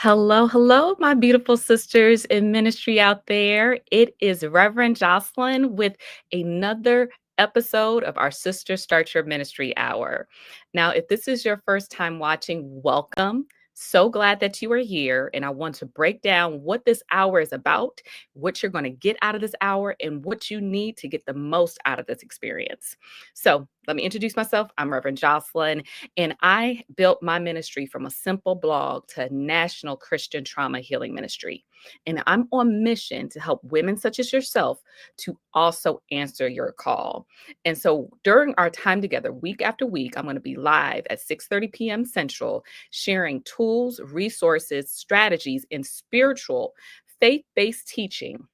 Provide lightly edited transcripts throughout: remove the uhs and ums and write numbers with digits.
Hello, hello, my beautiful sisters in ministry out there. It is Reverend Jocelyn with another episode of our Sister Start Your Ministry Hour. Now, if this is your first time watching, welcome. So glad that you are here. And I want to break down what this hour is about, what you're going to get out of this hour, and what you need to get the most out of this experience. So, let me introduce myself. I'm Reverend Jocelyn. And I built my ministry from a simple blog to a national Christian trauma healing ministry. And I'm on mission to help women such as yourself to also answer your call. And so during our time together, week after week, I'm going to be live at 6:30 p.m. Central, sharing tools, resources, strategies, and spiritual faith-based teaching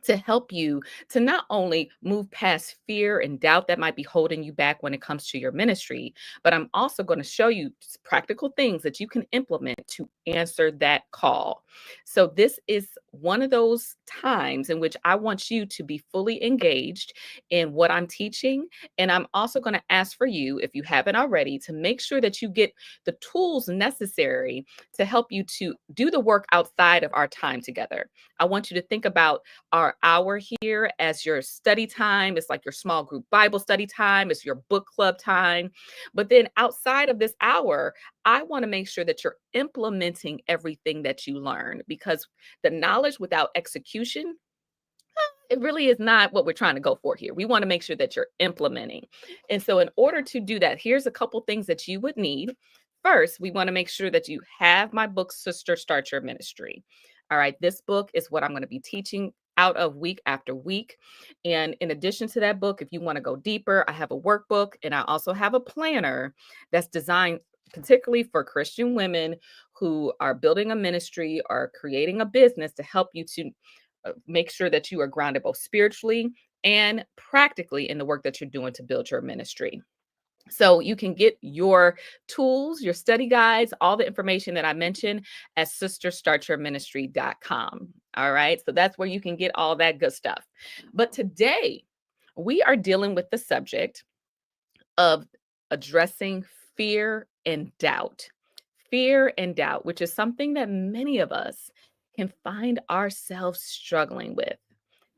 to help you to not only move past fear and doubt that might be holding you back when it comes to your ministry, but I'm also going to show you practical things that you can implement to answer that call. So, this is one of those times in which I want you to be fully engaged in what I'm teaching. And I'm also going to ask for you, if you haven't already, to make sure that you get the tools necessary to help you to do the work outside of our time together. I want you to think about our hour here as your study time. It's like your small group Bible study time, it's your book club time. But then outside of this hour, I want to make sure that you're implementing everything that you learn because the knowledge without execution, it really is not what we're trying to go for here. We want to make sure that you're implementing. And so, in order to do that, here's a couple things that you would need. First, we want to make sure that you have my book, Sister Start Your Ministry. All right, this book is what I'm going to be teaching out of week after week. And in addition to that book, if you want to go deeper, I have a workbook and I also have a planner that's designed particularly for Christian women who are building a ministry or creating a business to help you to make sure that you are grounded both spiritually and practically in the work that you're doing to build your ministry. So you can get your tools, your study guides, all the information that I mentioned at sisterstartyourministry.com. All right. So that's where you can get all that good stuff. But today we are dealing with the subject of addressing fear and doubt. Fear and doubt, which is something that many of us can find ourselves struggling with.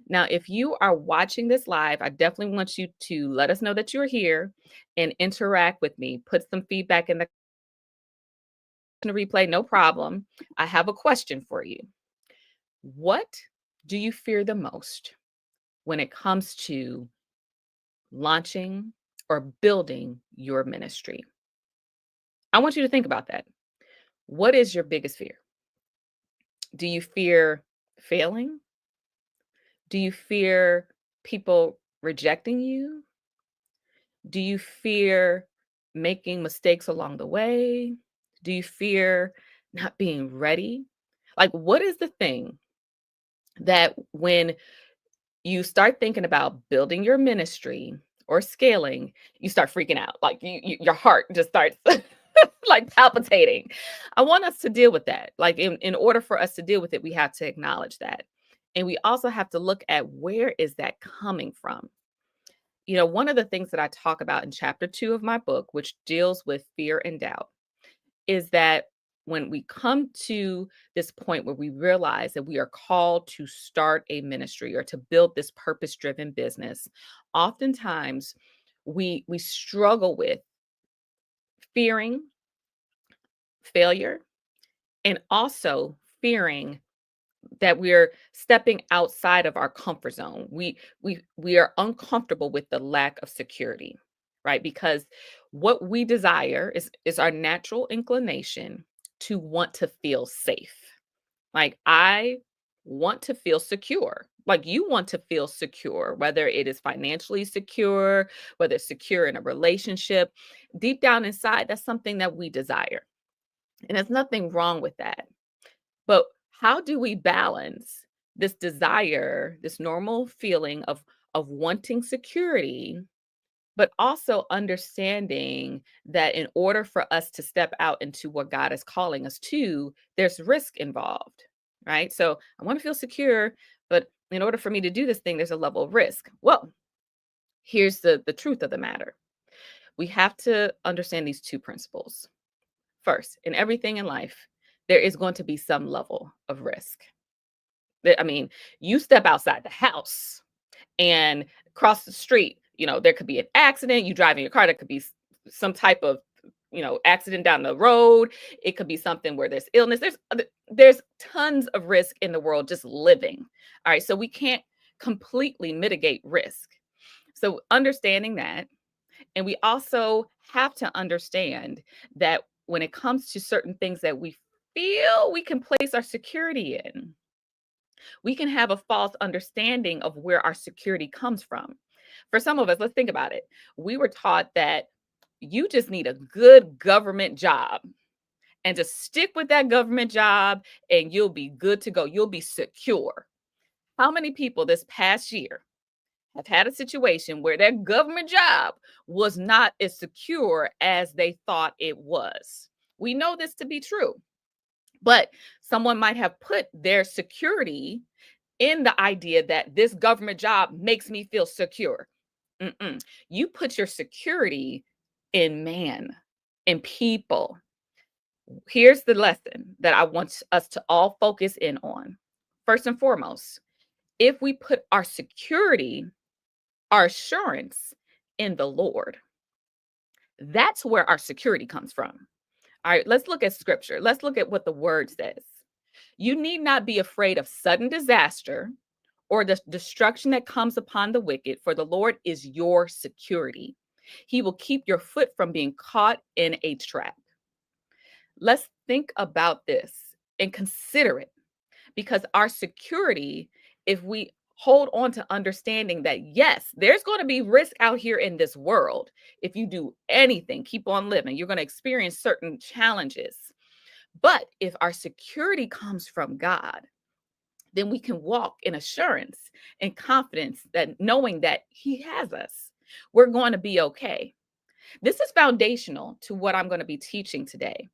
Now, if you are watching this live, I definitely want you to let us know that you're here and interact with me. Put some feedback in the replay, no problem. I have a question for you. What do you fear the most when it comes to launching or building your ministry? I want you to think about that. What is your biggest fear? Do you fear failing? Do you fear people rejecting you? Do you fear making mistakes along the way? Do you fear not being ready? Like, what is the thing that when you start thinking about building your ministry or scaling, you start freaking out? Like, your heart just starts like palpitating. I want us to deal with that. Like, in order for us to deal with it, we have to acknowledge that. And we also have to look at where is that coming from? One of the things that I talk about in chapter 2 of my book, which deals with fear and doubt, is that when we come to this point where we realize that we are called to start a ministry or to build this purpose-driven business, oftentimes we struggle with fearing failure and also fearing that we're stepping outside of our comfort zone. We are uncomfortable with the lack of security, right? Because what we desire is our natural inclination to want to feel safe. Like I want to feel secure. Like you want to feel secure, whether it is financially secure, whether it's secure in a relationship. Deep down inside, that's something that we desire. And there's nothing wrong with that. But how do we balance this desire, this normal feeling of wanting security, but also understanding that in order for us to step out into what God is calling us to, there's risk involved, right? So I want to feel secure, but in order for me to do this thing, there's a level of risk. Well, here's the truth of the matter. We have to understand these two principles. First, in everything in life, there is going to be some level of risk. I mean, you step outside the house and cross the street, there could be an accident. You drive in your car, there could be some type of, accident down the road. It could be something where there's illness. There's tons of risk in the world just living. All right, so we can't completely mitigate risk. So understanding that, and we also have to understand that when it comes to certain things that we feel we can place our security in, we can have a false understanding of where our security comes from. For some of us, let's think about it. We were taught that you just need a good government job and just stick with that government job and you'll be good to go. You'll be secure. How many people this past year have had a situation where their government job was not as secure as they thought it was? We know this to be true, but someone might have put their security in the idea that this government job makes me feel secure. Mm-mm. You put your security in man, in people. Here's the lesson that I want us to all focus in on. First and foremost, if we put our security, our assurance in the Lord, that's where our security comes from. All right, let's look at scripture. Let's look at what the word says. You need not be afraid of sudden disaster or the destruction that comes upon the wicked, for the Lord is your security. He will keep your foot from being caught in a trap. Let's think about this and consider it, because our security, if we hold on to understanding that, yes, there's going to be risk out here in this world. If you do anything, keep on living, you're going to experience certain challenges. But if our security comes from God, then we can walk in assurance and confidence that knowing that He has us, we're going to be okay. This is foundational to what I'm going to be teaching today,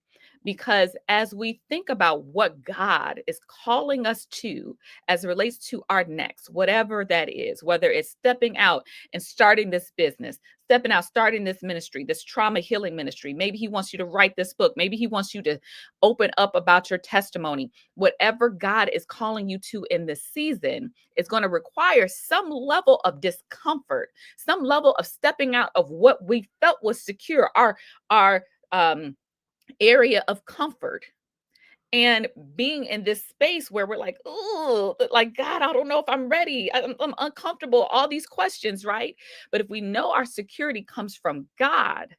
because as we think about what God is calling us to as it relates to our next, whatever that is, whether it's stepping out and starting this business, stepping out, starting this ministry, this trauma healing ministry, maybe He wants you to write this book, maybe He wants you to open up about your testimony. Whatever God is calling you to in this season is going to require some level of discomfort, some level of stepping out of what we felt was secure, our area of comfort, and being in this space where we're like, oh, like, God, I don't know if I'm ready. I'm uncomfortable. All these questions, right? But if we know our security comes from God,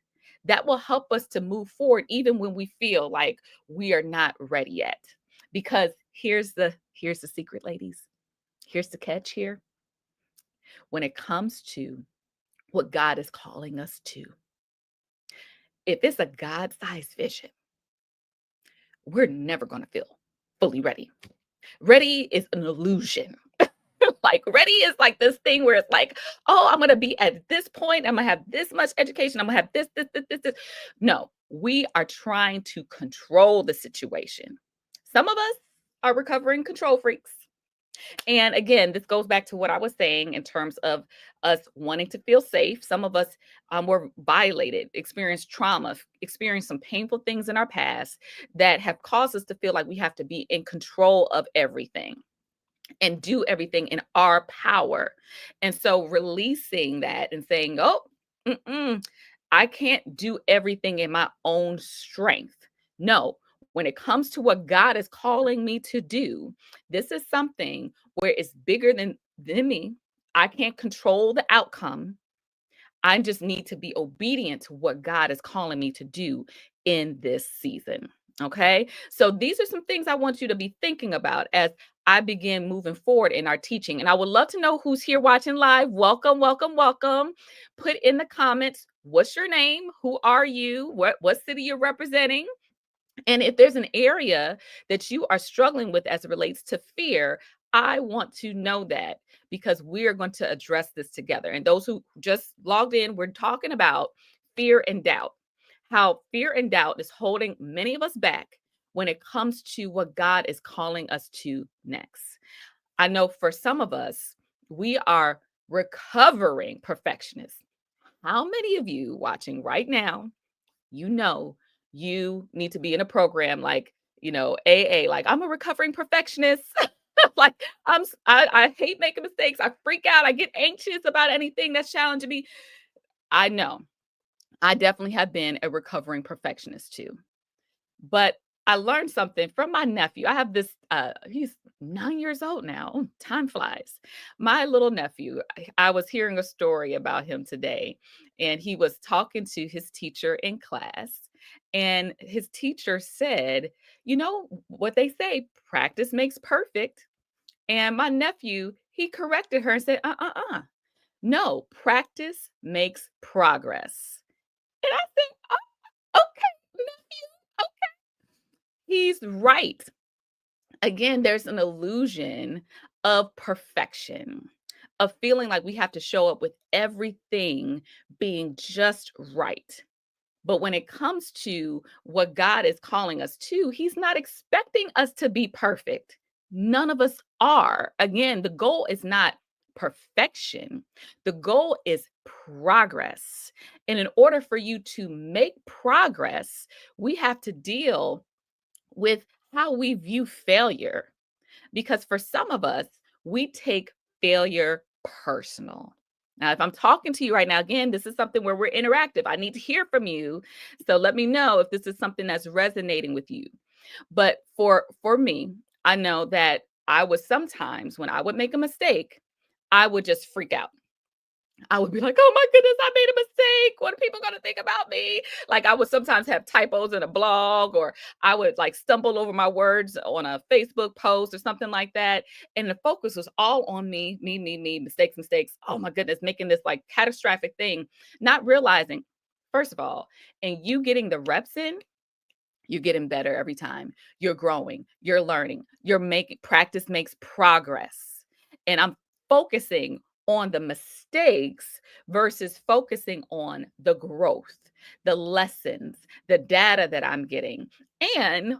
that will help us to move forward, even when we feel like we are not ready yet. Because here's the secret, ladies. Here's the catch here. When it comes to what God is calling us to, if it's a God-sized vision, we're never going to feel fully ready. Ready is an illusion. Like, ready is like this thing where it's like, oh, I'm going to be at this point. I'm going to have this much education. I'm going to have this. No, we are trying to control the situation. Some of us are recovering control freaks. And again, this goes back to what I was saying in terms of us wanting to feel safe. Some of us were violated, experienced trauma, experienced some painful things in our past that have caused us to feel like we have to be in control of everything and do everything in our power. And so releasing that and saying, oh, I can't do everything in my own strength. No, when it comes to what God is calling me to do, this is something where it's bigger than me. I can't control the outcome. I just need to be obedient to what God is calling me to do in this season. Okay. So these are some things I want you to be thinking about as I begin moving forward in our teaching. And I would love to know who's here watching live. Welcome, welcome, welcome. Put in the comments, what's your name? Who are you? What city you're representing? And if there's an area that you are struggling with as it relates to fear, I want to know that, because we're going to address this together. And those who just logged in, we're talking about fear and doubt, how fear and doubt is holding many of us back when it comes to what God is calling us to next. I know for some of us, we are recovering perfectionists. How many of you watching right now, you know, you need to be in a program like AA, like I'm a recovering perfectionist. Like I hate making mistakes. I freak out. I get anxious about anything that's challenging me. I know. I definitely have been a recovering perfectionist too. But I learned something from my nephew. I have this he's 9 years old now. Time flies. My little nephew, I was hearing a story about him today, and he was talking to his teacher in class, and his teacher said, "You know what they say, practice makes perfect." And my nephew, he corrected her and said, No, practice makes progress." And I think, "Oh, okay, nephew, he's right." Again, there's an illusion of perfection, of feeling like we have to show up with everything being just right. But when it comes to what God is calling us to, He's not expecting us to be perfect. None of us are. Again, the goal is not perfection, the goal is progress. And in order for you to make progress, we have to deal with how we view failure. Because for some of us, we take failure personal. Now, if I'm talking to you right now, again, this is something where we're interactive. I need to hear from you. So let me know if this is something that's resonating with you. But for me, I know that I was sometimes when I would make a mistake, I would just freak out. I would be like, "Oh my goodness, I made a mistake. What are people gonna think about me?" Like I would sometimes have typos in a blog, or I would like stumble over my words on a Facebook post or something like that. And the focus was all on me, mistakes, mistakes. Oh my goodness, making this like catastrophic thing, not realizing, first of all, and you getting the reps in, you're getting better every time. You're growing, you're learning, you're making practice makes progress. And I'm focusing on the mistakes versus focusing on the growth, the lessons, the data that I'm getting. And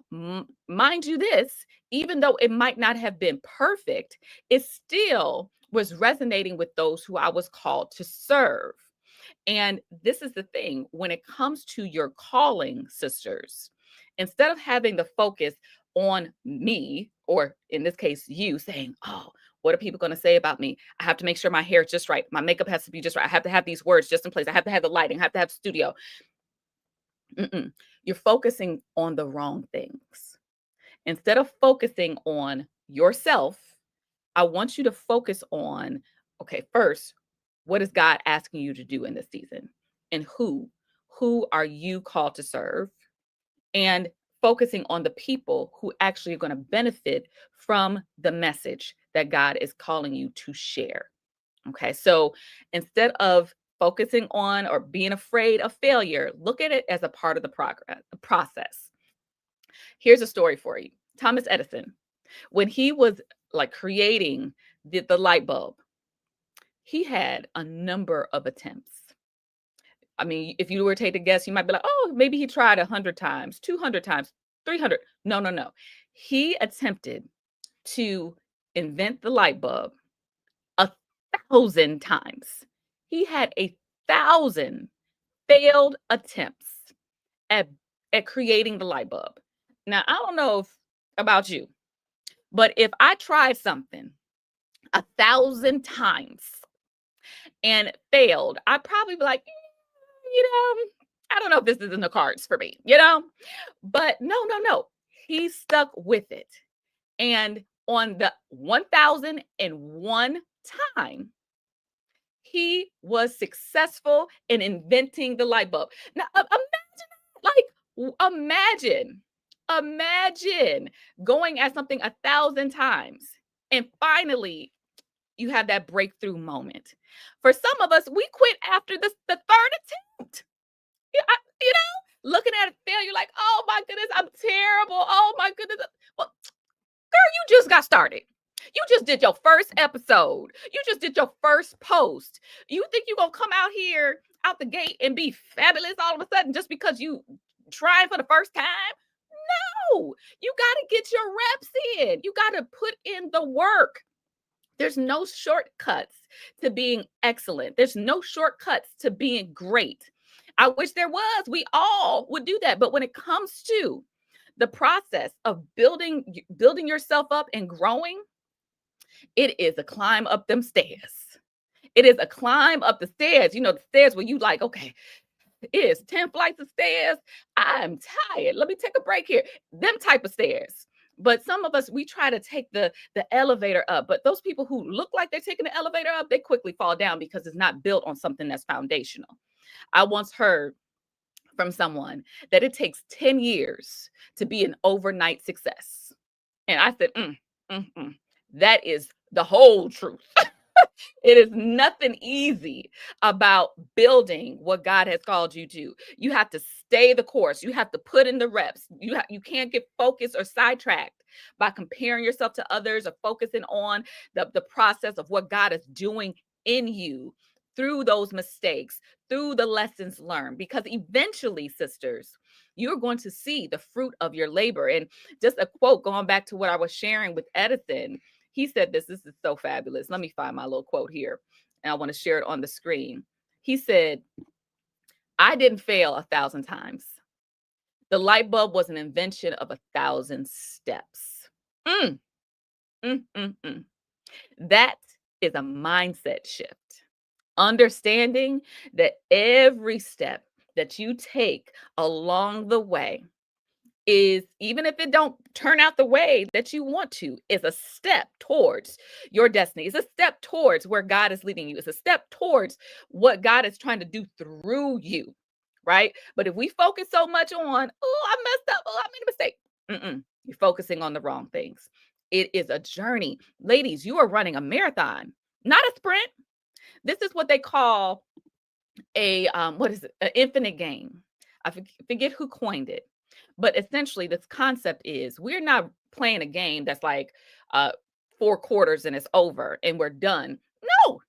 mind you, this, even though it might not have been perfect, it still was resonating with those who I was called to serve. And this is the thing when it comes to your calling, sisters, instead of having the focus on me, or in this case, you saying, "Oh, what are people going to say about me? I have to make sure my hair is just right. My makeup has to be just right. I have to have these words just in place. I have to have the lighting. I have to have studio." Mm-mm. You're focusing on the wrong things. Instead of focusing on yourself, I want you to focus on, okay, first, what is God asking you to do in this season? And who? Who are you called to serve? And focusing on the people who actually are going to benefit from the message that God is calling you to share. Okay. So instead of focusing on or being afraid of failure, look at it as a part of the process. Here's a story for you. Thomas Edison, when he was like creating the light bulb, he had a number of attempts. I mean, if you were to take a guess, you might be like, "Oh, maybe he tried 100 times, 200 times, 300." No, no, no. He attempted to invent the light bulb 1,000 times. He had 1,000 failed attempts at creating the light bulb. Now, I don't know if about you, but if I tried something 1,000 times and failed, I'd probably be like, I don't know if this is in the cards for me. But no, no, no. He stuck with it. And on the 1,001 time, he was successful in inventing the light bulb. Now, imagine, imagine going at something 1,000 times and finally you have that breakthrough moment. For some of us, we quit after the third attempt. Yeah, looking at a failure like, "Oh my goodness, I'm terrible. Oh my goodness." Well, girl, you just got started. You just did your first episode. You just did your first post. You think you're gonna come out here out the gate and be fabulous all of a sudden just because you trying for the first time? No, you gotta get your reps in. You gotta put in the work. There's no shortcuts to being excellent. There's no shortcuts to being great. I wish there was. We all would do that. But when it comes to the process of building yourself up and growing, it is a climb up them stairs. It is a climb up the stairs. You know, the stairs where you like, okay, it is 10 flights of stairs. I'm tired. Let me take a break here. Them type of stairs. But some of us, we try to take the elevator up. But those people who look like they're taking the elevator up, they quickly fall down because it's not built on something that's foundational. I once heard from someone that it takes 10 years to be an overnight success. And I said, that is the whole truth. It is nothing easy about building what God has called you to. You have to stay the course. You have to put in the reps. You can't get focused or sidetracked by comparing yourself to others or focusing on the process of what God is doing in you through those mistakes, through the lessons learned. Because eventually, sisters, you're going to see the fruit of your labor. And just a quote going back to what I was sharing with Edison, he said this is so fabulous. Let me find my little quote here, and I want to share it on the screen. He said, I didn't fail 1,000 times. The light bulb was an invention of 1,000 steps. Mm, mm, mm, mm. That is a mindset shift. Understanding that every step that you take along the way is, even if it don't turn out the way that you want to, is a step towards your destiny. It's a step towards where God is leading you. It's a step towards what God is trying to do through you, right? But if we focus so much on, oh, I messed up, oh, I made a mistake, you're focusing on the wrong things. It is a journey. Ladies, you are running a marathon, not a sprint. This is what they call a what is it? An infinite game. I forget who coined it, but essentially this concept is we're not playing a game that's like 4 quarters and it's over and we're done. No.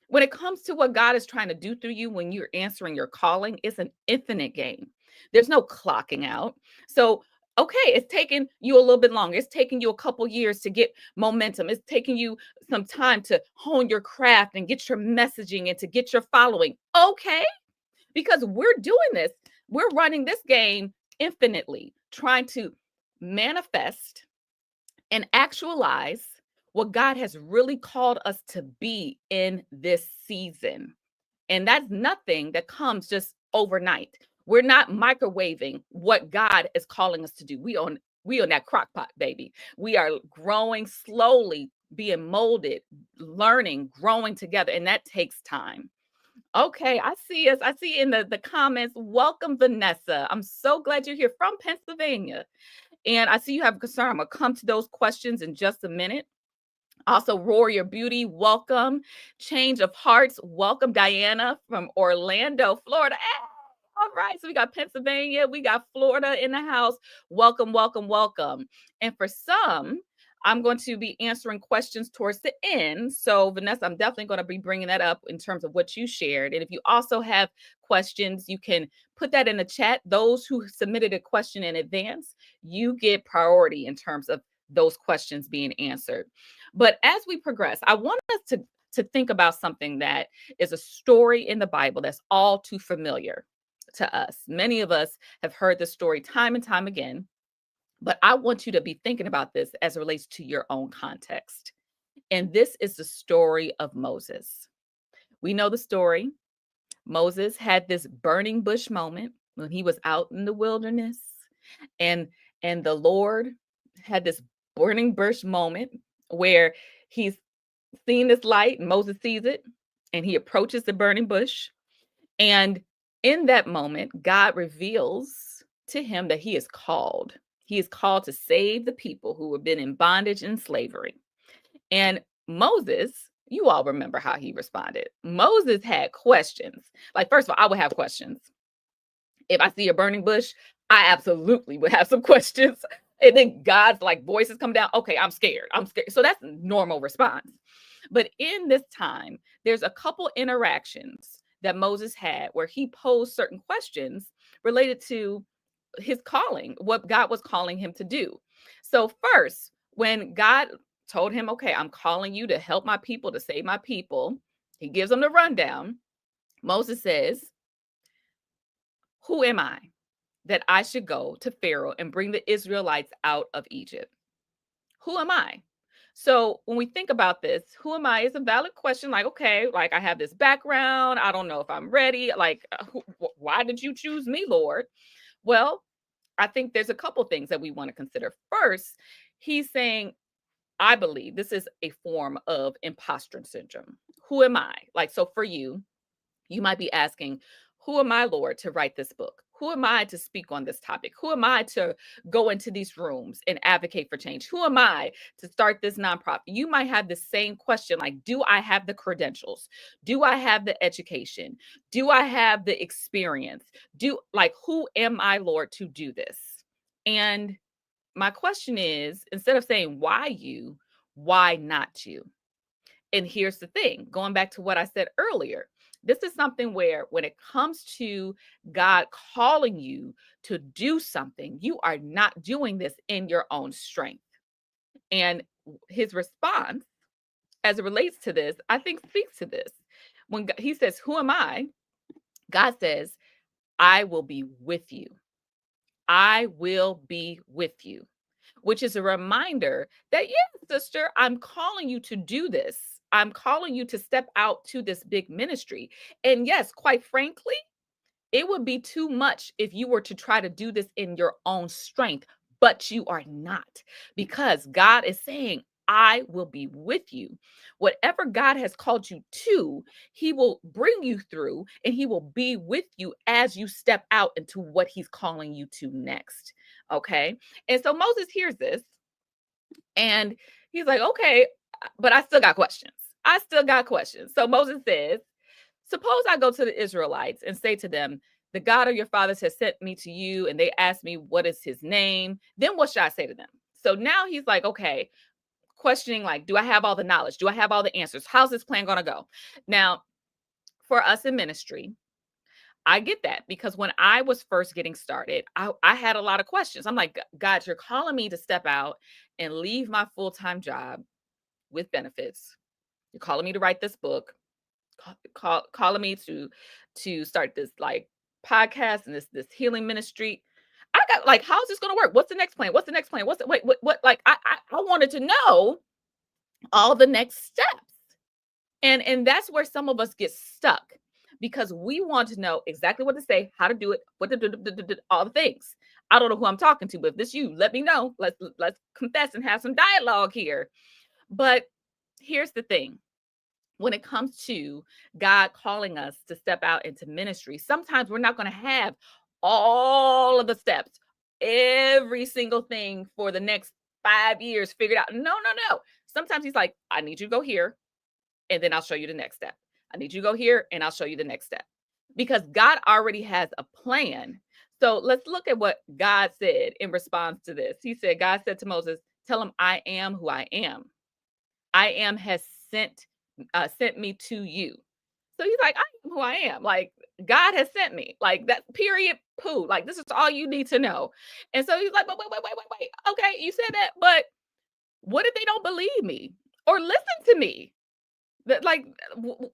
When it comes to what God is trying to do through you when you're answering your calling, it's an infinite game. There's no clocking out. So okay, it's taking you a little bit longer. It's taking you a couple years to get momentum. It's taking you some time to hone your craft and get your messaging and to get your following. Okay, because we're doing this. We're running this game infinitely, trying to manifest and actualize what God has really called us to be in this season. And that's nothing that comes just overnight. We're not microwaving what God is calling us to do. We on that crock pot, baby. We are growing slowly, being molded, learning, growing together, and that takes time. Okay, I see us. I see in the comments. Welcome, Vanessa. I'm so glad you're here from Pennsylvania. And I see you have a concern. I'm gonna come to those questions in just a minute. Also, Roar Your Beauty, welcome. Change of Hearts, welcome. Diana from Orlando, Florida. Hey, all right, so we got Pennsylvania, we got Florida in the house. Welcome, welcome, welcome. And for some, I'm going to be answering questions towards the end. So, Vanessa, I'm definitely going to be bringing that up in terms of what you shared. And if you also have questions, you can put that in the chat. Those who submitted a question in advance, you get priority in terms of those questions being answered. But as we progress, I want us to think about something that is a story in the Bible that's all too familiar to us. Many of us have heard the story time and time again, but I want you to be thinking about this as it relates to your own context. And this is the story of Moses. We know the story. Moses had this burning bush moment when he was out in the wilderness, and the Lord had this burning bush moment where he's seeing this light, and Moses sees it, and he approaches the burning bush. And in that moment, God reveals to him that he is called. He is called to save the people who have been in bondage and slavery. And Moses, you all remember how he responded. Moses had questions. Like, first of all, I would have questions. If I see a burning bush, I absolutely would have some questions. And then God's like voices come down. Okay, I'm scared. I'm scared. So that's a normal response. But in this time, there's a couple interactions that Moses had where he posed certain questions related to his calling, what God was calling him to do. So first, when God told him, okay, I'm calling you to help my people, to save my people, he gives him the rundown. Moses says, who am I? that I should go to Pharaoh and bring the Israelites out of Egypt? Who am I? So when we think about this, who am I is a valid question. Like, okay, like I have this background. I don't know if I'm ready. Like, why did you choose me, Lord? Well, I think there's a couple things that we want to consider. First, he's saying, I believe this is a form of imposter syndrome. Who am I? Like, so for you, you might be asking, who am I, Lord, to write this book? Who am I to speak on this topic? Who am I to go into these rooms and advocate for change? Who am I to start this nonprofit? You might have the same question like, do I have the credentials? Do I have the education? Do I have the experience? Who am I, Lord, to do this? And my question is, instead of saying why you, why not you? And here's the thing, going back to what I said earlier, this is something where when it comes to God calling you to do something, you are not doing this in your own strength. And his response as it relates to this, I think speaks to this. When he says, who am I? God says, I will be with you. I will be with you, which is a reminder that, yes, sister, I'm calling you to do this. I'm calling you to step out to this big ministry. And yes, quite frankly, it would be too much if you were to try to do this in your own strength, but you are not, because God is saying, I will be with you. Whatever God has called you to, He will bring you through and He will be with you as you step out into what He's calling you to next. Okay. And so Moses hears this and he's like, okay, but I still got questions. I still got questions. So Moses says, suppose I go to the Israelites and say to them, the God of your fathers has sent me to you, and they ask me, what is his name? Then what should I say to them? So now he's like, okay, questioning, like, do I have all the knowledge? Do I have all the answers? How's this plan going to go? Now, for us in ministry, I get that because when I was first getting started, I had a lot of questions. I'm like, God, you're calling me to step out and leave my full time job with benefits. You're calling me to write this book, calling me to start this like podcast and this healing ministry. I got like, how's this going to work? What's the next plan? What's the next plan? What's the wait? What? Like, I wanted to know all the next steps, and that's where some of us get stuck because we want to know exactly what to say, how to do it, what to do, all the things. I don't know who I'm talking to, but if this you, let me know. Let's confess and have some dialogue here. But here's the thing, when it comes to God calling us to step out into ministry, sometimes we're not going to have all of the steps, every single thing for the next 5 years figured out. No, no, no. Sometimes He's like, I need you to go here, and then I'll show you the next step. I need you to go here, and I'll show you the next step. Because God already has a plan. So let's look at what God said in response to this. He said, God said to Moses, tell him I am who I am. I am has sent me to you. So he's like, I am who I am. Like, God has sent me. Like, that period poo. Like, this is all you need to know. And so he's like, but wait. Okay, you said that, but what if they don't believe me or listen to me? That like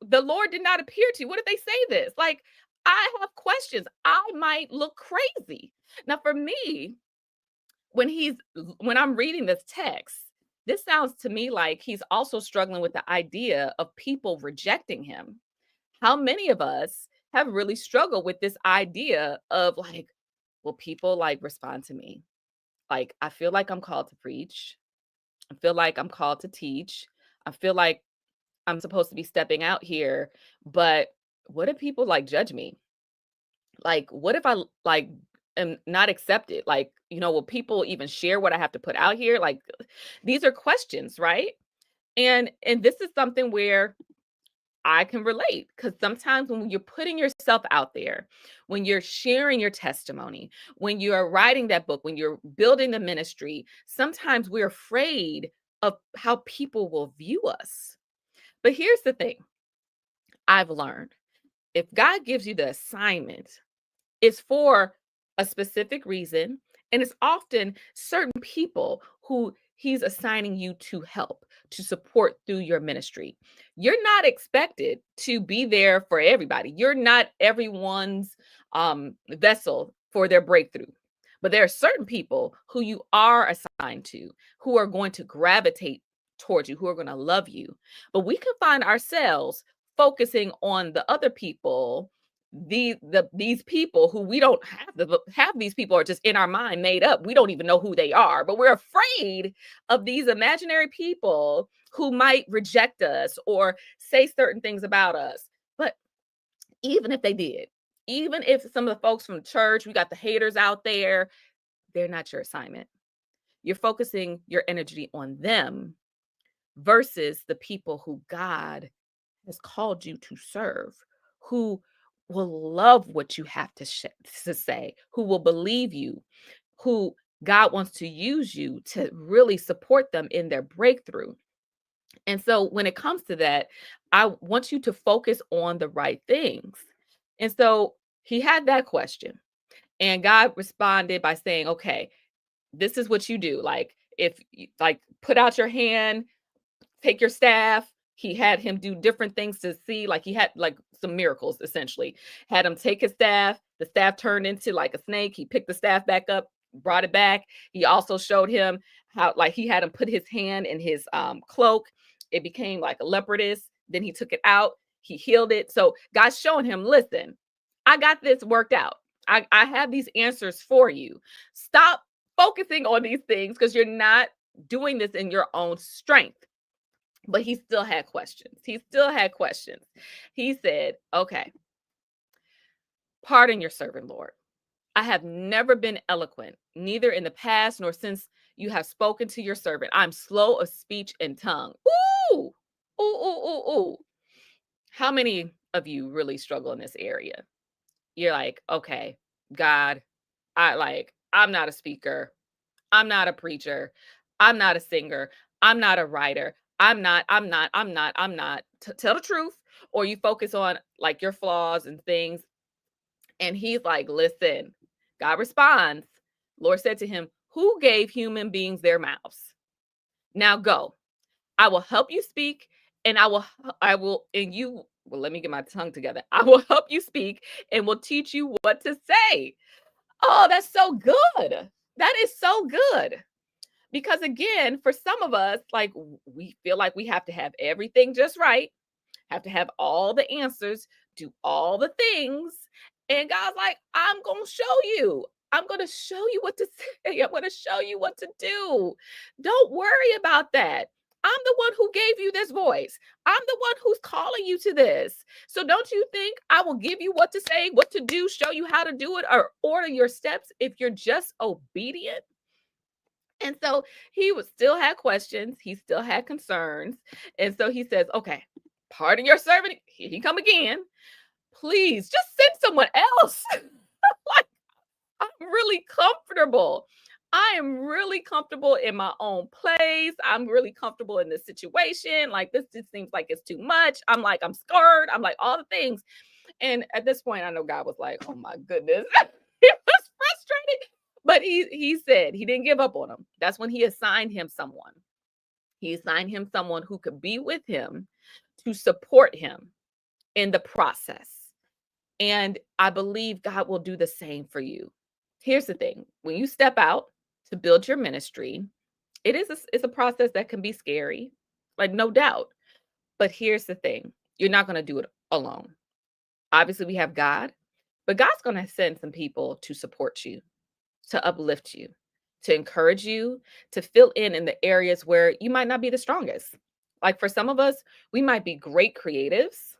the Lord did not appear to you. What if they say this? Like, I have questions. I might look crazy. Now, for me, when I'm reading this text, this sounds to me like he's also struggling with the idea of people rejecting him. How many of us have really struggled with this idea of like, will people like respond to me? Like, I feel like I'm called to preach. I feel like I'm called to teach. I feel like I'm supposed to be stepping out here, but what if people like judge me? Like, what if I like am not accepted? Like, will people even share what I have to put out here? Like, these are questions, right? And this is something where I can relate because sometimes when you're putting yourself out there, when you're sharing your testimony, when you're writing that book, when you're building the ministry, sometimes we're afraid of how people will view us. But here's the thing I've learned, if God gives you the assignment, it's for a specific reason. And it's often certain people who He's assigning you to help, to support through your ministry. You're not expected to be there for everybody. You're not everyone's vessel for their breakthrough. But there are certain people who you are assigned to, who are going to gravitate towards you, who are going to love you. But we can find ourselves focusing on the other people, these people who we don't have. Have these people are just in our mind made up. We don't even know who they are, but we're afraid of these imaginary people who might reject us or say certain things about us. But even if they did, even if some of the folks from church, we got the haters out there, they're not your assignment. You're focusing your energy on them versus the people who God has called you to serve, who will love what you have to say, who will believe you, who God wants to use you to really support them in their breakthrough. And so when it comes to that, I want you to focus on the right things. And so he had that question, and God responded by saying, okay, this is what you do. Like, like, put out your hand, take your staff. He had him do different things to see, like he had like some miracles essentially. Had him take his staff, the staff turned into like a snake. He picked the staff back up, brought it back. He also showed him how, like, he had him put his hand in his cloak. It became like a leopardess. Then he took it out, he healed it. So God's showing him, listen, I got this worked out. I have these answers for you. Stop focusing on these things because you're not doing this in your own strength. But he still had questions. He still had questions. He said, okay, pardon your servant, Lord. I have never been eloquent, neither in the past nor since you have spoken to your servant. I'm slow of speech and tongue. Ooh, ooh, ooh, ooh, ooh. How many of you really struggle in this area? You're like, okay, God, I'm not a speaker. I'm not a preacher. I'm not a singer. I'm not a writer. I'm not. Tell the truth. Or you focus on like your flaws and things. And he's like, listen, God responds. Lord said to him, who gave human beings their mouths? Now go. I will help you speak, and and you, well, let me get my tongue together. I will help you speak and will teach you what to say. Oh, that's so good. That is so good. Because again, for some of us, like, we feel like we have to have everything just right, have to have all the answers, do all the things. And God's like, I'm going to show you. I'm going to show you what to say. I'm going to show you what to do. Don't worry about that. I'm the one who gave you this voice. I'm the one who's calling you to this. So don't you think I will give you what to say, what to do, show you how to do it, or order your steps if you're just obedient? And so he was still had questions. He still had concerns. And so he says, okay, pardon your servant. Here he come again. Please just send someone else. Like, I'm really comfortable. I am really comfortable in my own place. I'm really comfortable in this situation. Like, this just seems like it's too much. I'm like, I'm scared. I'm like, all the things. And at this point, I know God was like, oh my goodness. He was frustrated. But he said he didn't give up on him. That's when he assigned him someone. He assigned him someone who could be with him to support him in the process. And I believe God will do the same for you. Here's the thing. When you step out to build your ministry, it's a process that can be scary, like, no doubt. But here's the thing. You're not going to do it alone. Obviously, we have God, but God's going to send some people to support you, to uplift you, to encourage you, to fill in the areas where you might not be the strongest. Like, for some of us, we might be great creatives,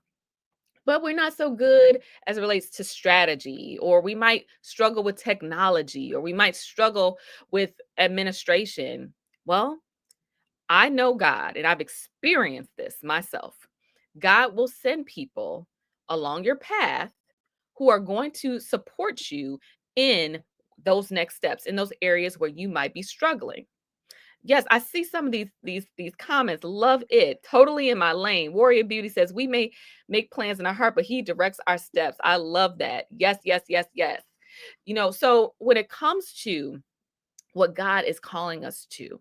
but we're not so good as it relates to strategy, or we might struggle with technology, or we might struggle with administration. Well, I know God, and I've experienced this myself. God will send people along your path who are going to support you in those next steps, in those areas where you might be struggling. Yes, I see some of these comments. Love it. Totally in my lane. Warrior Beauty says, we may make plans in our heart, but he directs our steps. I love that. Yes, yes, yes, yes. So when it comes to what God is calling us to,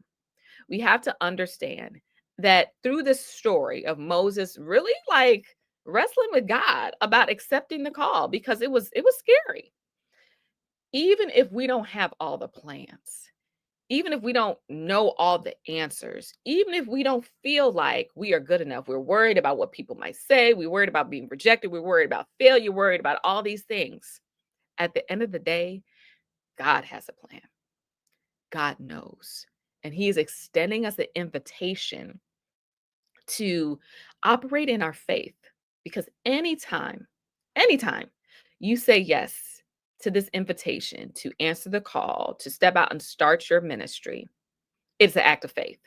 we have to understand that through this story of Moses really, like, wrestling with God about accepting the call, because it was scary. Even if we don't have all the plans, even if we don't know all the answers, even if we don't feel like we are good enough, we're worried about what people might say, we're worried about being rejected, we're worried about failure, worried about all these things. At the end of the day, God has a plan. God knows. And He is extending us an invitation to operate in our faith. Because anytime you say yes to this invitation to answer the call, to step out and start your ministry, it's an act of faith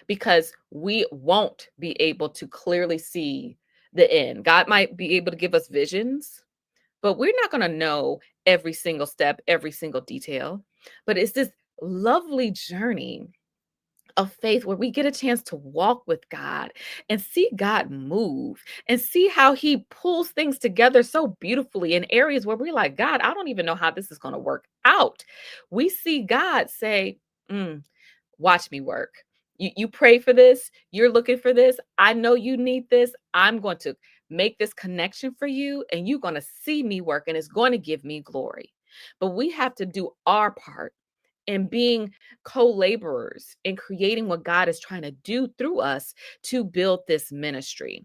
because we won't be able to clearly see the end. God might be able to give us visions, but we're not going to know every single step, every single detail. But it's this lovely journey of faith where we get a chance to walk with God and see God move and see how He pulls things together so beautifully in areas where we're like, God, I don't even know how this is going to work out. We see God say, "Mm, watch me work. You pray for this, you're looking for this. I know you need this. I'm going to make this connection for you, and you're going to see me work, and it's going to give me glory." But we have to do our part in being co-laborers in creating what God is trying to do through us to build this ministry.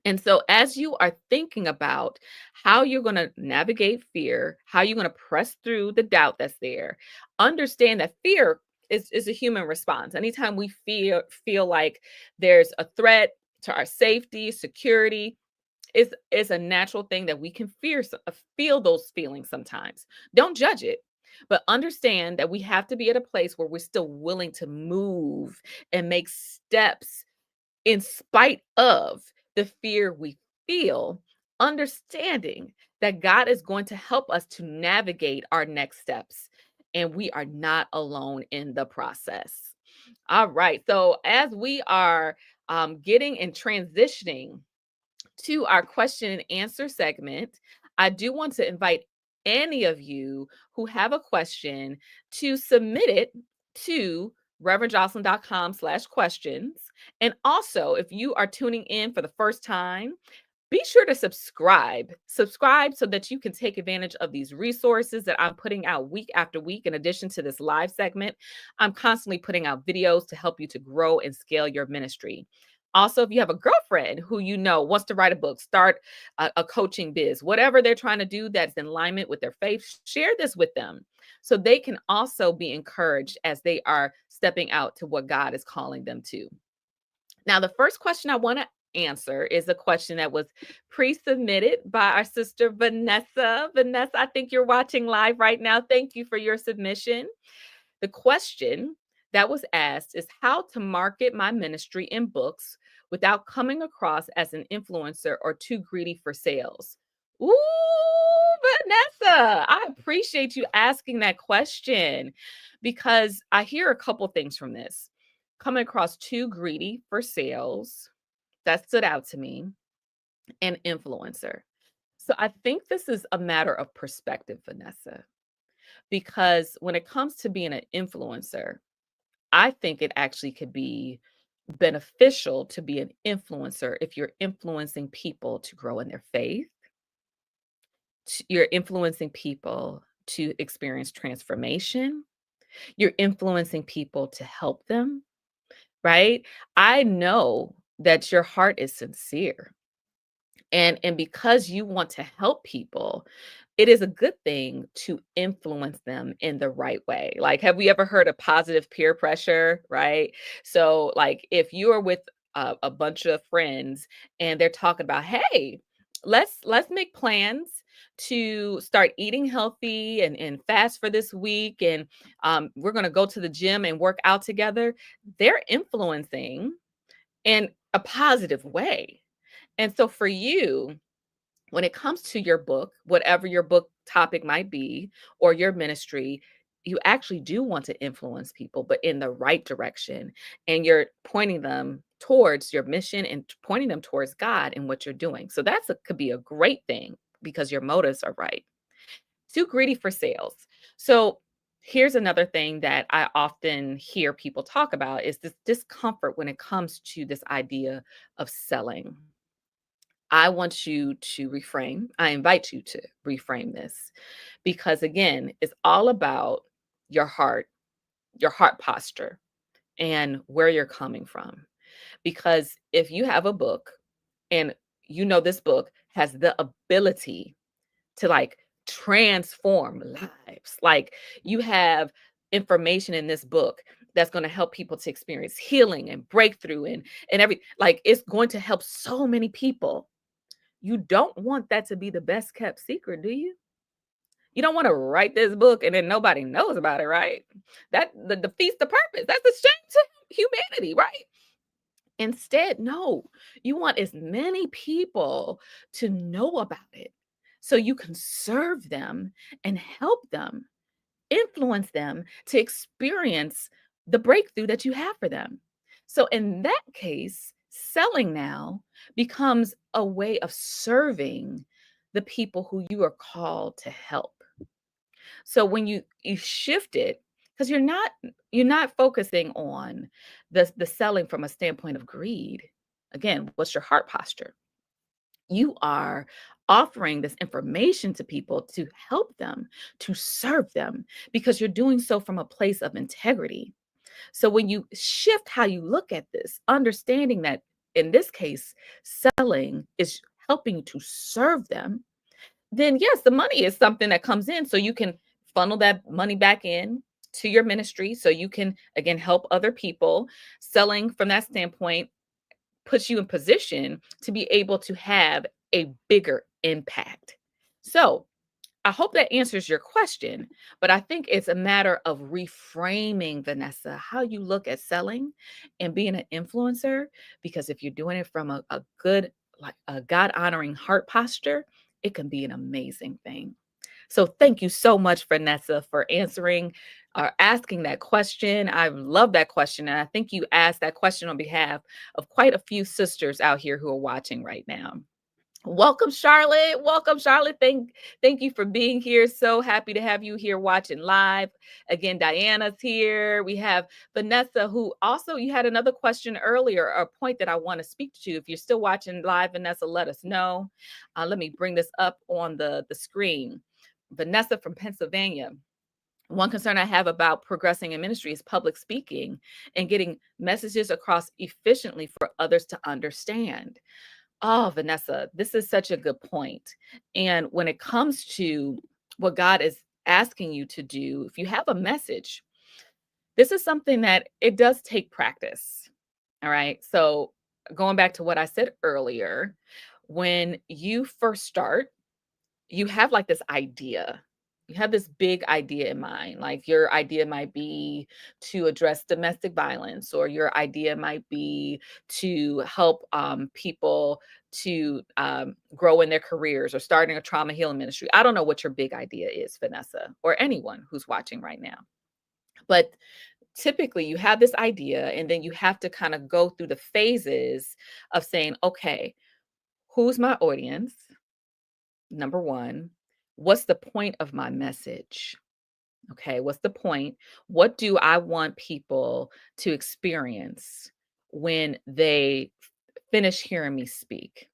And so, as you are thinking about how you're going to navigate fear, how you're going to press through the doubt that's there, understand that fear is a human response. Anytime we feel like there's a threat to our safety, security, is a natural thing that we can feel those feelings sometimes. Don't judge it, but understand that we have to be at a place where we're still willing to move and make steps in spite of the fear we feel, understanding that God is going to help us to navigate our next steps. And we are not alone in the process. All right. So, as we are getting and transitioning to our question and answer segment, I do want to invite any of you who have a question to submit it to reverendjocelyn.com/questions. And also, if you are tuning in for the first time, be sure to subscribe. Subscribe so that you can take advantage of these resources that I'm putting out week after week. In addition to this live segment, I'm constantly putting out videos to help you to grow and scale your ministry. Also, if you have a girlfriend who you know wants to write a book, start a coaching biz, whatever they're trying to do that's in alignment with their faith, share this with them so they can also be encouraged as they are stepping out to what God is calling them to. Now, the first question I want to answer is a question that was pre-submitted by our sister Vanessa. Vanessa, I think you're watching live right now. Thank you for your submission. The question that was asked is how to market my ministry in books without coming across as an influencer or too greedy for sales. Ooh, Vanessa, I appreciate you asking that question because I hear a couple things from this. Coming across too greedy for sales, that stood out to me, and influencer. So I think this is a matter of perspective, Vanessa, because when it comes to being an influencer, I think it actually could be beneficial to be an influencer if you're influencing people to grow in their faith, you're influencing people to experience transformation, you're influencing people to help them, right? I know that your heart is sincere. And because you want to help people, it is a good thing to influence them in the right way. Like, have we ever heard of positive peer pressure, right? So, like, if you are with a bunch of friends and they're talking about, hey, let's make plans to start eating healthy and fast for this week, and we're going to go to the gym and work out together. They're influencing in a positive way. And so for you, when it comes to your book, whatever your book topic might be, or your ministry, you actually do want to influence people, but in the right direction. And you're pointing them towards your mission and pointing them towards God and what you're doing. So could be a great thing because your motives are right. Too greedy for sales. So here's another thing that I often hear people talk about is this discomfort when it comes to this idea of selling. I want you to reframe. I invite you to reframe this because, again, it's all about your heart posture, and where you're coming from. Because if you have a book and you know this book has the ability to like transform lives, like you have information in this book that's going to help people to experience healing and breakthrough and every like it's going to help so many people. You don't want that to be the best kept secret, do you? You don't want to write this book and then nobody knows about it, right? That defeats the purpose. That's a shame to humanity, right? Instead, no, you want as many people to know about it so you can serve them and help them, influence them to experience the breakthrough that you have for them. So, in that case, selling now becomes a way of serving the people who you are called to help. So when you shift it, because you're not focusing on the selling from a standpoint of greed. Again, what's your heart posture? You are offering this information to people to help them, to serve them, because you're doing so from a place of integrity. So when you shift how you look at this, understanding that in this case, selling is helping to serve them, then yes, the money is something that comes in so you can funnel that money back in to your ministry so you can again help other people. Selling from that standpoint puts you in position to be able to have a bigger impact. So, I hope that answers your question, but I think it's a matter of reframing, Vanessa, how you look at selling and being an influencer. Because if you're doing it from a good, like a God honoring heart posture, it can be an amazing thing. So thank you so much, Vanessa, for answering or asking that question. I love that question. And I think you asked that question on behalf of quite a few sisters out here who are watching right now. Welcome, Charlotte. Welcome, Charlotte. Thank you for being here. So happy to have you here watching live. Again, Diana's here. We have Vanessa, who also you had another question earlier, or a point that I want to speak to. If you're still watching live, Vanessa, let us know. Let me bring this up on the screen. Vanessa from Pennsylvania. One concern I have about progressing in ministry is public speaking and getting messages across efficiently for others to understand. Oh, Vanessa, this is such a good point. And when it comes to what God is asking you to do, if you have a message, this is something that it does take practice. All right. So, going back to what I said earlier, when you first start, you have like this idea. You have this big idea in mind. Like your idea might be to address domestic violence, or your idea might be to help people to grow in their careers or starting a trauma healing ministry. I don't know what your big idea is, Vanessa, or anyone who's watching right now. But typically, you have this idea, and then you have to kind of go through the phases of saying, okay, who's my audience? Number one, what's the point of my message? Okay, what's the point? What do I want people to experience when they finish hearing me speak?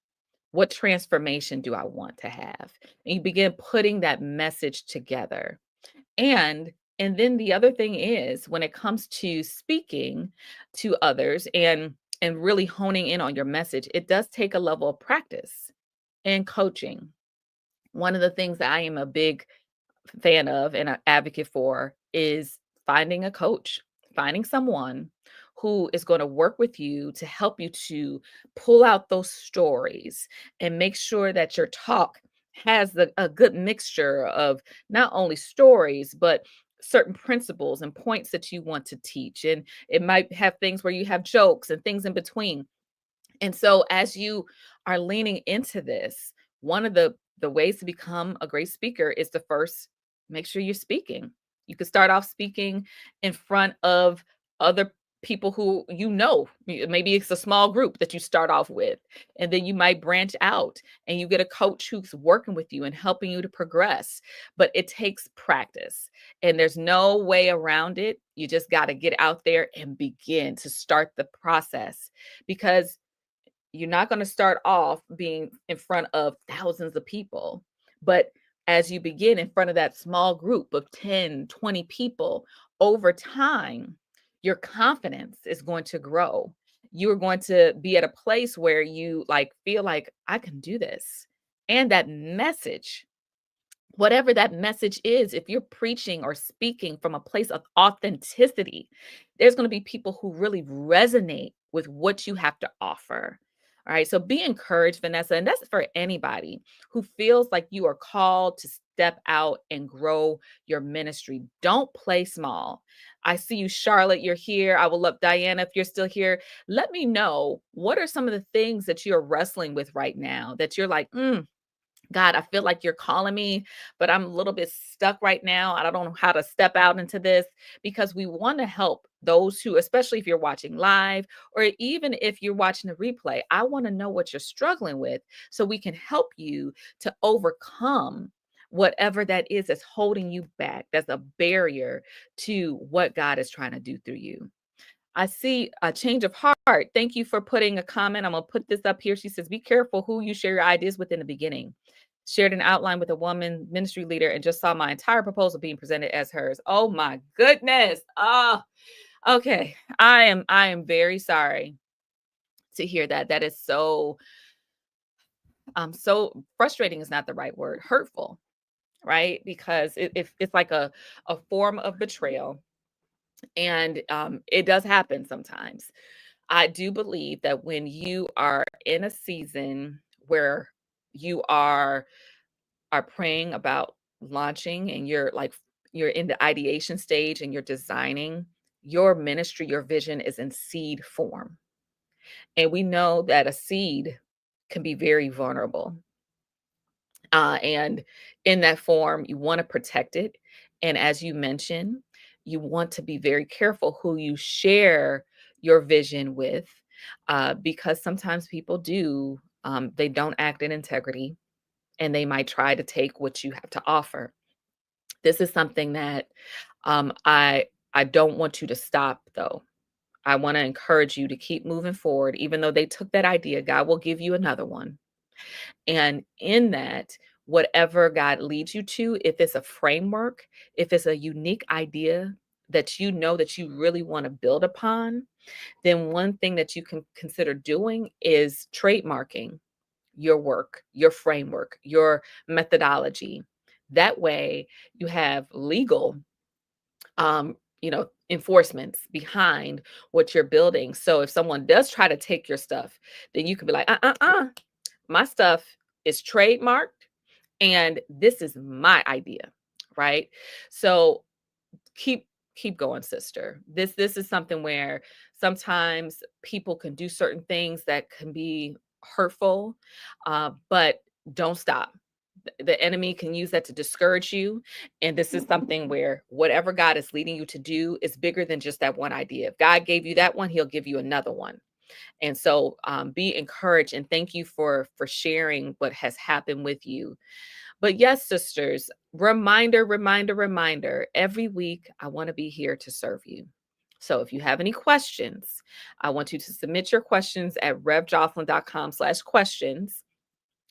What transformation do I want to have? And you begin putting that message together. And and then the other thing is when it comes to speaking to others and really honing in on your message, it does take a level of practice and coaching. One of the things that I am a big fan of and an advocate for is finding a coach, finding someone who is going to work with you to help you to pull out those stories and make sure that your talk has a good mixture of not only stories, but certain principles and points that you want to teach. And it might have things where you have jokes and things in between. And so as you are leaning into this, one of the ways to become a great speaker is to first make sure you're speaking. You could start off speaking in front of other people who you know. Maybe it's a small group that you start off with, and then you might branch out and you get a coach who's working with you and helping you to progress. But it takes practice, and there's no way around it. You just got to get out there and begin to start the process because You're not going to start off being in front of thousands of people, but as you begin in front of that small group of 10, 20 people, over time, your confidence is going to grow. You're going to be at a place where you like feel like I can do this. And that message, whatever that message is, if you're preaching or speaking from a place of authenticity, there's going to be people who really resonate with what you have to offer. All right. So be encouraged, Vanessa. And that's for anybody who feels like you are called to step out and grow your ministry. Don't play small. I see you, Charlotte. You're here. I will love Diana if you're still here. Let me know what are some of the things that you're wrestling with right now that you're like, God, I feel like you're calling me, but I'm a little bit stuck right now. I don't know how to step out into this because we want to help those who, especially if you're watching live or even if you're watching the replay, I want to know what you're struggling with so we can help you to overcome whatever that is that's holding you back. That's a barrier to what God is trying to do through you. I see a change of heart. Thank you for putting a comment. I'm going to put this up here. She says, be careful who you share your ideas with in the beginning. Shared an outline with a woman ministry leader and just saw my entire proposal being presented as hers. Oh my goodness. Oh, okay. I am very sorry to hear that. That is so frustrating is not the right word. Hurtful, right? Because it's like a form of betrayal. And it does happen sometimes. I do believe that when you are in a season where you are praying about launching and you're in the ideation stage and you're designing your ministry, your vision is in seed form. And we know that a seed can be very vulnerable. And in that form, you want to protect it. And as you mentioned, you want to be very careful who you share your vision with, because sometimes people they don't act in integrity and they might try to take what you have to offer. This is something that I don't want you to stop though. I want to encourage you to keep moving forward. Even though they took that idea, God will give you another one. And in that, whatever God leads you to, if it's a framework, if it's a unique idea that you know that you really want to build upon, then one thing that you can consider doing is trademarking your work, your framework, your methodology. That way you have legal enforcements behind what you're building. So if someone does try to take your stuff, then you could be like, my stuff is trademarked and this is my idea, right? So keep keep going, sister. This is something where sometimes people can do certain things that can be hurtful, but don't stop. The enemy can use that to discourage you. And this is something where whatever God is leading you to do is bigger than just that one idea. If God gave you that one, he'll give you another one. And so be encouraged and thank you for sharing what has happened with you. But yes, sisters, reminder, every week I want to be here to serve you. So if you have any questions, I want you to submit your questions at revjocelyn.com/questions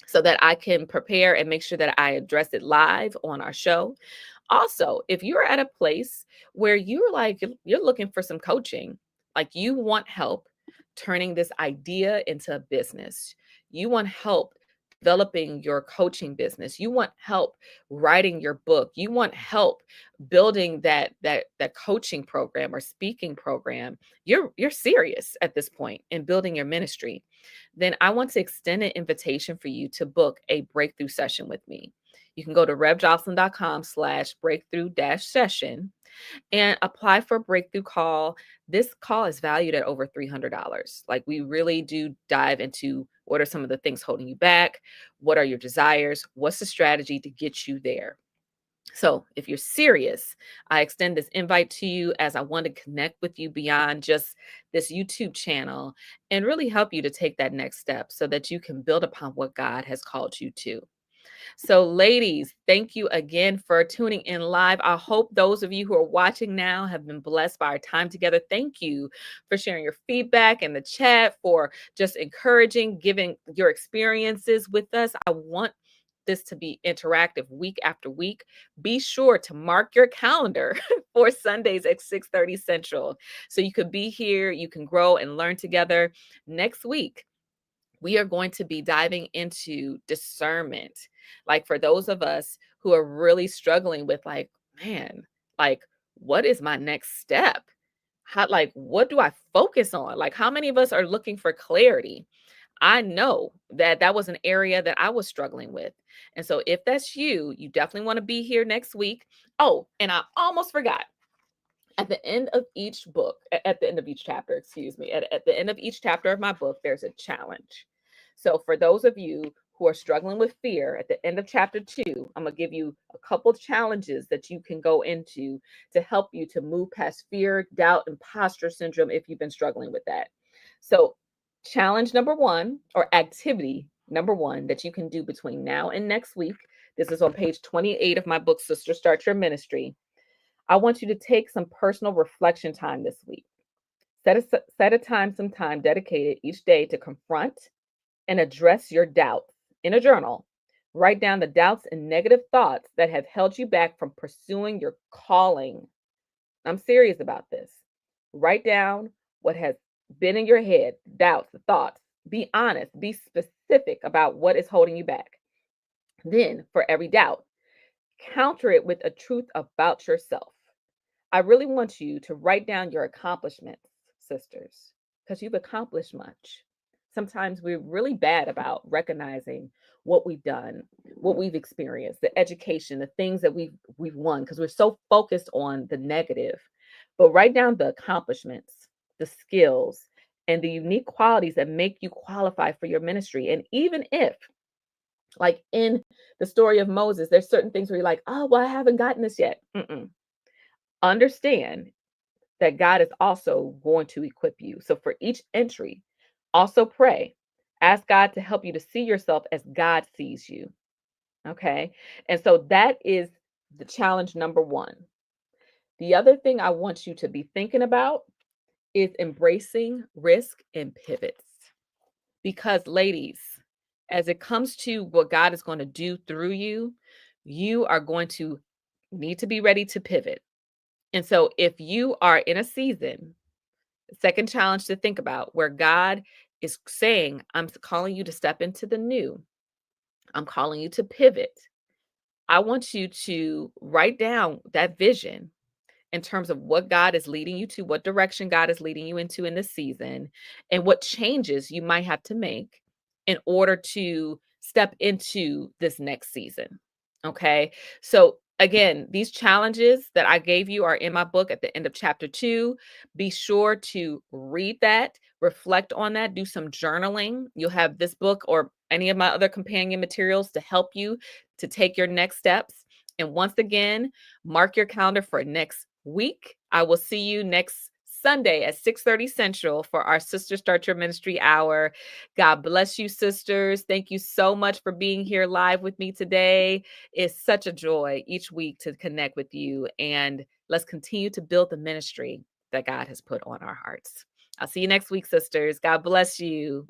so that I can prepare and make sure that I address it live on our show. Also, if you're at a place where you're looking for some coaching, like you want help turning this idea into a business, you want help developing your coaching business, you want help writing your book, you want help building that coaching program or speaking program, you're serious at this point in building your ministry, then I want to extend an invitation for you to book a breakthrough session with me. You can go to revjocelyn.com/breakthrough-session and apply for a breakthrough call. This call is valued at over $300. Like we really do dive into what are some of the things holding you back? What are your desires? What's the strategy to get you there? So, if you're serious, I extend this invite to you as I want to connect with you beyond just this YouTube channel and really help you to take that next step so that you can build upon what God has called you to. So, ladies, thank you again for tuning in live. I hope those of you who are watching now have been blessed by our time together. Thank you for sharing your feedback in the chat, for just encouraging, giving your experiences with us. I want this to be interactive week after week. Be sure to mark your calendar for Sundays at 6:30 Central so you could be here, you can grow and learn together. Next week, we are going to be diving into discernment. Like for those of us who are really struggling with like, man, like what is my next step? How like what do I focus on? Like how many of us are looking for clarity? I know that that was an area that I was struggling with. And so if that's you, you definitely want to be here next week. Oh, and I almost forgot at the end of each book, at the end of each chapter, excuse me, at the end of each chapter of my book, there's a challenge. So for those of you who are struggling with fear, at the end of chapter 2, I'm going to give you a couple challenges that you can go into to help you to move past fear, doubt, imposter syndrome if you've been struggling with that. So challenge number 1, or activity number 1, that you can do between now and next week. This is on page 28 of my book, Sister Start Your Ministry. I want you to take some personal reflection time this week. Set a time, some time dedicated each day to confront and address your doubts in a journal. Write down the doubts and negative thoughts that have held you back from pursuing your calling. I'm serious about this. Write down what has been in your head, doubts, the thoughts. Be honest, be specific about what is holding you back. Then, for every doubt, counter it with a truth about yourself. I really want you to write down your accomplishments, sisters, because you've accomplished much. Sometimes we're really bad about recognizing what we've done, what we've experienced, the education, the things that we've won, because we're so focused on the negative. But write down the accomplishments, the skills, and the unique qualities that make you qualify for your ministry. And even if, like in the story of Moses, there's certain things where you're like, oh, well, I haven't gotten this yet. Understand that God is also going to equip you. So for each entry, also pray. Ask God to help you to see yourself as God sees you. Okay. And so that is the challenge number 1. The other thing I want you to be thinking about is embracing risk and pivots. Because, ladies, as it comes to what God is going to do through you, you are going to need to be ready to pivot. And so if you are in a season, second challenge to think about, where God is saying, I'm calling you to step into the new, I'm calling you to pivot. I want you to write down that vision in terms of what God is leading you to, what direction God is leading you into in this season, and what changes you might have to make in order to step into this next season. Okay. So, again, these challenges that I gave you are in my book at the end of chapter 2. Be sure to read that, reflect on that, do some journaling. You'll have this book or any of my other companion materials to help you to take your next steps. And once again, mark your calendar for next week. I will see you next Sunday at 6:30 Central for our Sister Start Your Ministry hour. God bless you, sisters. Thank you so much for being here live with me today. It's such a joy each week to connect with you, and let's continue to build the ministry that God has put on our hearts. I'll see you next week, sisters. God bless you.